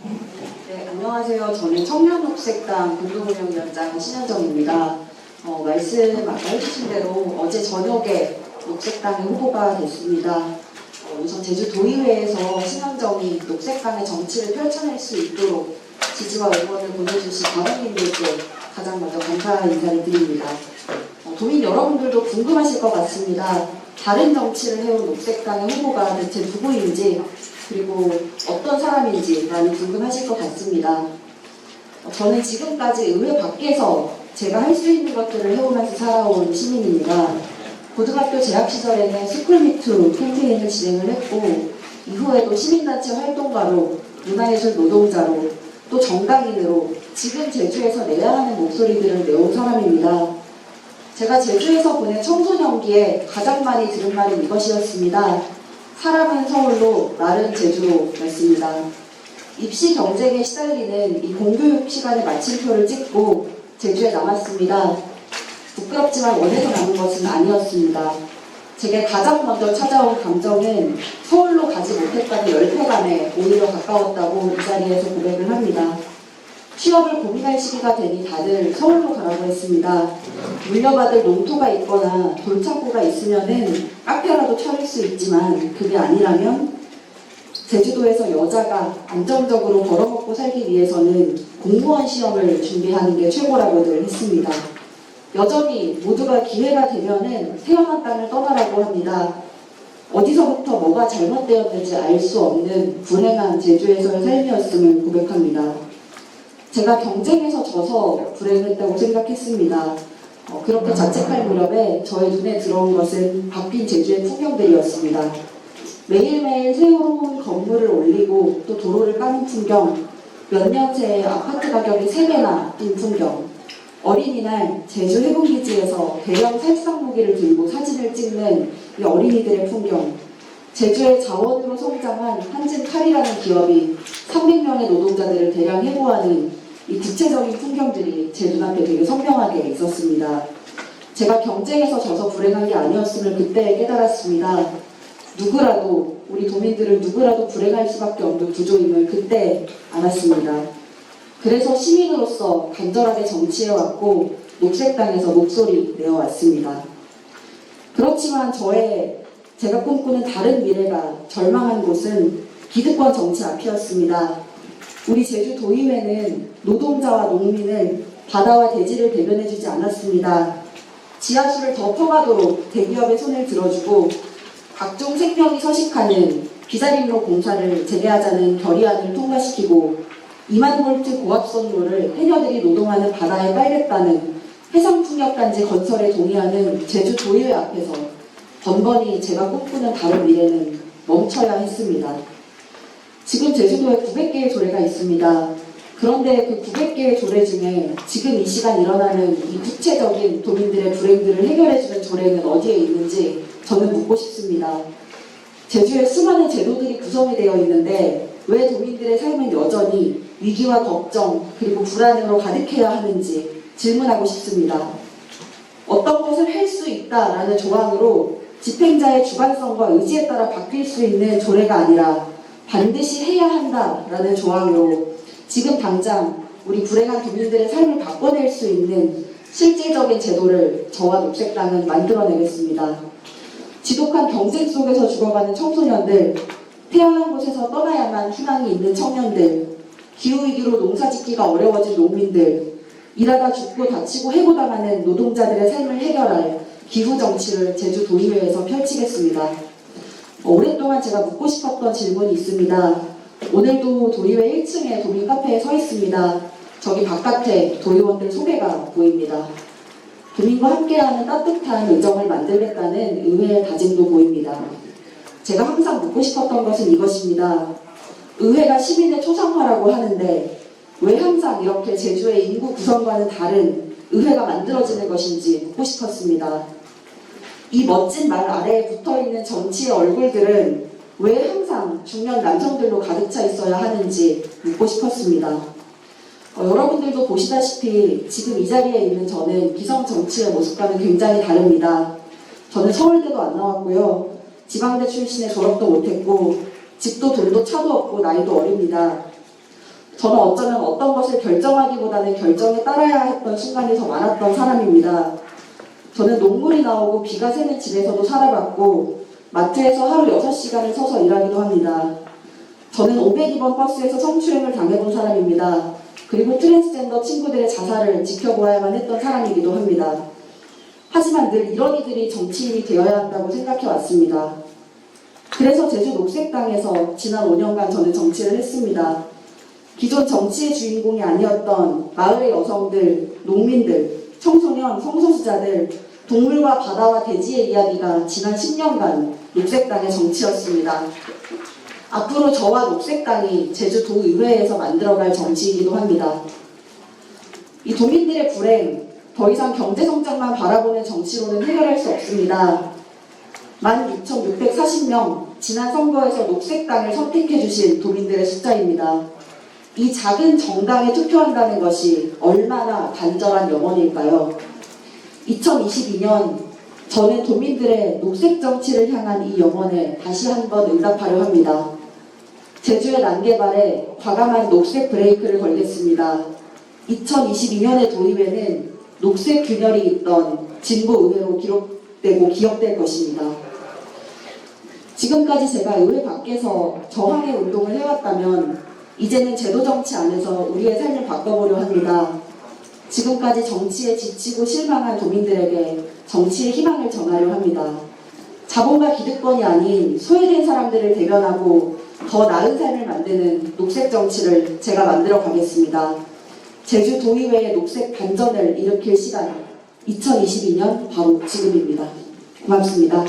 네, 안녕하세요. 저는 청년녹색당 공동운영위원장 신현정입니다. 말씀 아까 해주신 대로 어제 저녁에 녹색당의 후보가 됐습니다. 우선 제주도의회에서 신현정이 녹색당의 정치를 펼쳐낼 수 있도록 지지와 응원을 보내주신 당원님들께 가장 먼저 감사 인사를 드립니다. 도민 여러분들도 궁금하실 것 같습니다. 다른 정치를 해온 녹색당의 후보가 대체 누구인지 그리고 어떤 사람인지 많이 궁금하실 것 같습니다. 저는 지금까지 의회 밖에서 제가 할 수 있는 것들을 해오면서 살아온 시민입니다. 고등학교 재학 시절에는 스쿨미투 캠페인을 진행을 했고 이후에도 시민단체 활동가로 문화예술 노동자로 또 정당인으로 지금 제주에서 내야 하는 목소리들을 내온 사람입니다. 제가 제주에서 보낸 청소년기에 가장 많이 들은 말은 이것이었습니다. 사람은 서울로, 날은 제주로 였습니다. 입시 경쟁에 시달리는 이 공교육 시간에 마침표를 찍고 제주에 남았습니다. 부끄럽지만 원해서 남은 것은 아니었습니다. 제게 가장 먼저 찾아온 감정은 서울로 가지 못했다는 열패감에 오히려 가까웠다고 이 자리에서 고백을 합니다. 취업을 고민할 시기가 되니 다들 서울로 가라고 했습니다. 물려받을 농토가 있거나 돌창고가 있으면은 카페라도 차릴 수 있지만 그게 아니라면 제주도에서 여자가 안정적으로 벌어먹고 살기 위해서는 공무원 시험을 준비하는 게 최고라고들 했습니다. 여전히 모두가 기회가 되면은 태어난 땅을 떠나라고 합니다. 어디서부터 뭐가 잘못되었는지 알 수 없는 불행한 제주에서의 삶이었음을 고백합니다. 제가 경쟁에서 져서 불행했다고 생각했습니다. 그렇게 자책할 무렵에 저의 눈에 들어온 것은 바뀐 제주의 풍경들이었습니다. 매일매일 새로운 건물을 올리고 또 도로를 까는 풍경, 몇 년 새에 아파트 가격이 3배나 뛴 풍경, 어린이날 제주 해군기지에서 대형 살상 무기를 들고 사진을 찍는 이 어린이들의 풍경, 제주의 자원으로 성장한 한진칼이라는 기업이 300명의 노동자들을 대량 해고하는 이 구체적인 풍경들이 제 눈앞에 되게 선명하게 있었습니다. 제가 경쟁에서 져서 불행한 게 아니었음을 그때 깨달았습니다. 누구라도, 우리 도민들은 누구라도 불행할 수밖에 없는 구조임을 그때 알았습니다. 그래서 시민으로서 간절하게 정치해왔고 녹색당에서 목소리 내어왔습니다. 그렇지만 제가 꿈꾸는 다른 미래가 절망한 곳은 기득권 정치 앞이었습니다. 우리 제주도의회는 노동자와 농민을 바다와 대지를 대변해주지 않았습니다. 지하수를 더 퍼가도록 대기업의 손을 들어주고 각종 생명이 서식하는 비자림로 공사를 재개하자는 결의안을 통과시키고 2만 볼트 고압선로를 해녀들이 노동하는 바다에 깔겠다는 해상풍력단지 건설에 동의하는 제주도의회 앞에서 번번이 제가 꿈꾸는 다른 미래는 멈춰야 했습니다. 지금 제주도에 900개의 조례가 있습니다. 그런데 그 900개의 조례 중에 지금 이 시간 일어나는 이 구체적인 도민들의 불행들을 해결해주는 조례는 어디에 있는지 저는 묻고 싶습니다. 제주에 수많은 제도들이 구성이 되어 있는데 왜 도민들의 삶은 여전히 위기와 걱정 그리고 불안으로 가득해야 하는지 질문하고 싶습니다. 어떤 것을 할 수 있다라는 조항으로 집행자의 주관성과 의지에 따라 바뀔 수 있는 조례가 아니라 반드시 해야 한다라는 조항으로 지금 당장 우리 불행한 도민들의 삶을 바꿔낼 수 있는 실질적인 제도를 저와 녹색당은 만들어내겠습니다. 지독한 경쟁 속에서 죽어가는 청소년들, 태어난 곳에서 떠나야만 희망이 있는 청년들, 기후위기로 농사짓기가 어려워진 농민들, 일하다 죽고 다치고 해고당하는 노동자들의 삶을 해결할 기후정치를 제주도의회에서 펼치겠습니다. 오랫동안 제가 묻고 싶었던 질문이 있습니다. 오늘도 도의회 1층에 도민 카페에 서 있습니다. 저기 바깥에 도의원들 소개가 보입니다. 도민과 함께하는 따뜻한 의정을 만들겠다는 의회의 다짐도 보입니다. 제가 항상 묻고 싶었던 것은 이것입니다. 의회가 시민의 초상화라고 하는데 왜 항상 이렇게 제주의 인구 구성과는 다른 의회가 만들어지는 것인지 묻고 싶었습니다. 이 멋진 말 아래에 붙어있는 정치의 얼굴들은 왜 항상 중년 남성들로 가득 차 있어야 하는지 묻고 싶었습니다. 여러분들도 보시다시피 지금 이 자리에 있는 저는 기성 정치의 모습과는 굉장히 다릅니다. 저는 서울대도 안 나왔고요. 지방대 출신에 졸업도 못했고 집도 돈도 차도 없고 나이도 어립니다. 저는 어쩌면 어떤 것을 결정하기보다는 결정에 따라야 했던 순간이 더 많았던 사람입니다. 저는 녹물이 나오고 비가 새는 집에서도 살아봤고 마트에서 하루 6시간을 서서 일하기도 합니다. 저는 502번 버스에서 성추행을 당해본 사람입니다. 그리고 트랜스젠더 친구들의 자살을 지켜보아야만 했던 사람이기도 합니다. 하지만 늘 이런 이들이 정치인이 되어야 한다고 생각해왔습니다. 그래서 제주 녹색당에서 지난 5년간 저는 정치를 했습니다. 기존 정치의 주인공이 아니었던 마을의 여성들, 농민들, 청소년, 성소수자들, 동물과 바다와 대지의 이야기가 지난 10년간 녹색당의 정치였습니다. 앞으로 저와 녹색당이 제주도의회에서 만들어갈 정치이기도 합니다. 이 도민들의 불행, 더 이상 경제성장만 바라보는 정치로는 해결할 수 없습니다. 16,640명, 지난 선거에서 녹색당을 선택해주신 도민들의 숫자입니다. 이 작은 정당에 투표한다는 것이 얼마나 간절한 염원일까요? 2022년 저는 도민들의 녹색 정치를 향한 이 염원에 다시 한번 응답하려 합니다. 제주의 난개발에 과감한 녹색 브레이크를 걸겠습니다. 2022년의 도의회는 녹색 균열이 있던 진보의회로 기록되고 기억될 것입니다. 지금까지 제가 의회 밖에서 저항의 운동을 해왔다면 이제는 제도 정치 안에서 우리의 삶을 바꿔보려 합니다. 지금까지 정치에 지치고 실망한 도민들에게 정치의 희망을 전하려 합니다. 자본과 기득권이 아닌 소외된 사람들을 대변하고 더 나은 삶을 만드는 녹색 정치를 제가 만들어 가겠습니다. 제주도의회의 녹색 반전을 일으킬 시간, 2022년 바로 지금입니다. 고맙습니다.